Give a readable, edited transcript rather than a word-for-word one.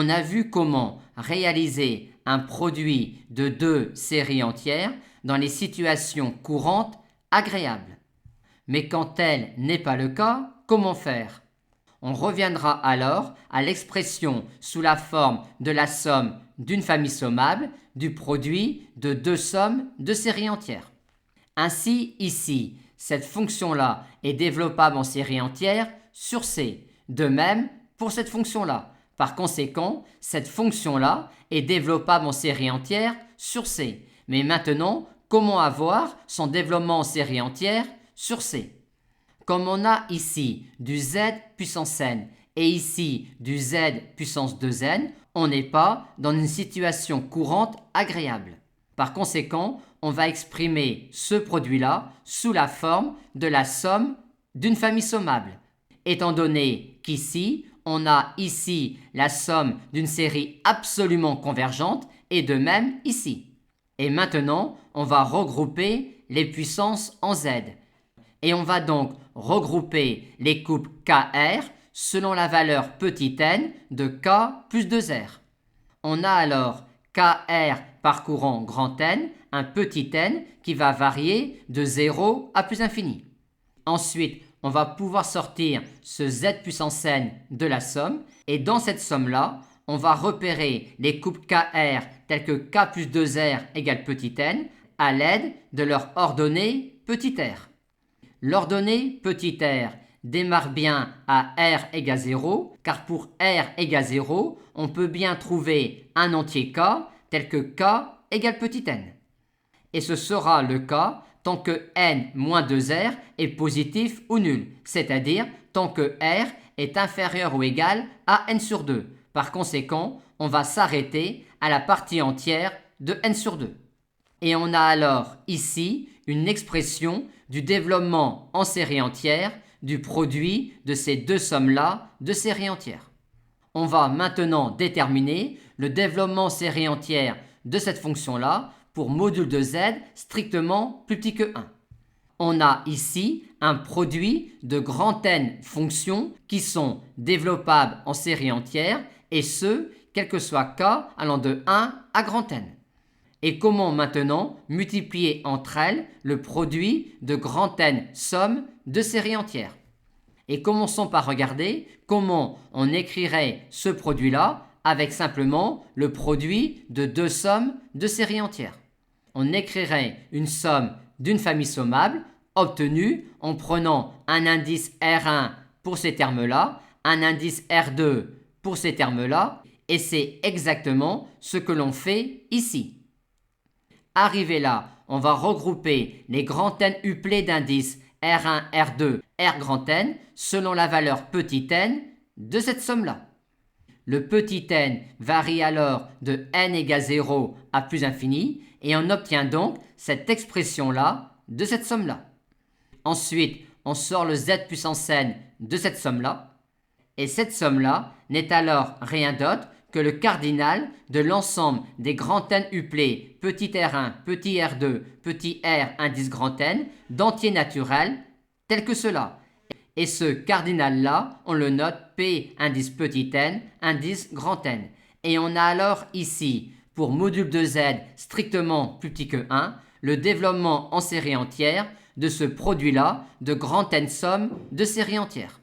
on a vu comment réaliser un produit de deux séries entières dans les situations courantes agréables. Mais quand tel n'est pas le cas, comment faire? On reviendra alors à l'expression sous la forme de la somme d'une famille sommable du produit de deux sommes de séries entières. Ainsi, ici, cette fonction-là est développable en série entière sur C. De même pour cette fonction-là. Par conséquent, cette fonction-là est développable en série entière sur C. Mais maintenant, comment avoir son développement en série entière sur C? Comme on a ici du z puissance n et ici du z puissance 2n, on n'est pas dans une situation courante agréable. Par conséquent, on va exprimer ce produit-là sous la forme de la somme d'une famille sommable. Étant donné qu'ici, on a ici la somme d'une série absolument convergente et de même ici. Et maintenant, on va regrouper les puissances en z. Et on va donc regrouper les couples KR selon la valeur petit n de K plus 2R. On a alors KR parcourant grand N, un petit n qui va varier de 0 à plus infini. Ensuite, on va pouvoir sortir ce z puissance n de la somme et dans cette somme-là, on va repérer les couples KR tels que K plus 2R égale petit n à l'aide de leur ordonnée petit r. L'ordonnée petit r démarre bien à r égale 0, car pour r égale 0, on peut bien trouver un entier k tel que k égale petit n. Et ce sera le cas tant que n moins 2r est positif ou nul, c'est-à-dire tant que r est inférieur ou égal à n sur 2. Par conséquent, on va s'arrêter à la partie entière de n sur 2. Et on a alors ici une expression du développement en série entière du produit de ces deux sommes-là de série entière. On va maintenant déterminer le développement en série entière de cette fonction-là pour module de z strictement plus petit que 1. On a ici un produit de grand N fonctions qui sont développables en série entière et ce, quel que soit k allant de 1 à grand N. Et comment maintenant multiplier entre elles le produit de grand N sommes de série entière? Et commençons par regarder comment on écrirait ce produit-là avec simplement le produit de deux sommes de série entière. On écrirait une somme d'une famille sommable obtenue en prenant un indice R1 pour ces termes-là, un indice R2 pour ces termes-là, et c'est exactement ce que l'on fait ici. Arrivé là, on va regrouper les grands N uplés d'indices R1, R2, R grand N selon la valeur petit n de cette somme-là. Le petit n varie alors de n égale 0 à plus infini et on obtient donc cette expression-là de cette somme-là. Ensuite, on sort le z puissance n de cette somme-là et cette somme-là n'est alors rien d'autre que le cardinal de l'ensemble des grands N uplés petit r1, petit r2, petit r indice grand N d'entiers naturels tels que cela. Et ce cardinal-là, on le note P indice petit n, indice grand N. Et on a alors ici, pour module de z strictement plus petit que 1, le développement en série entière de ce produit-là de grand N somme de série entière.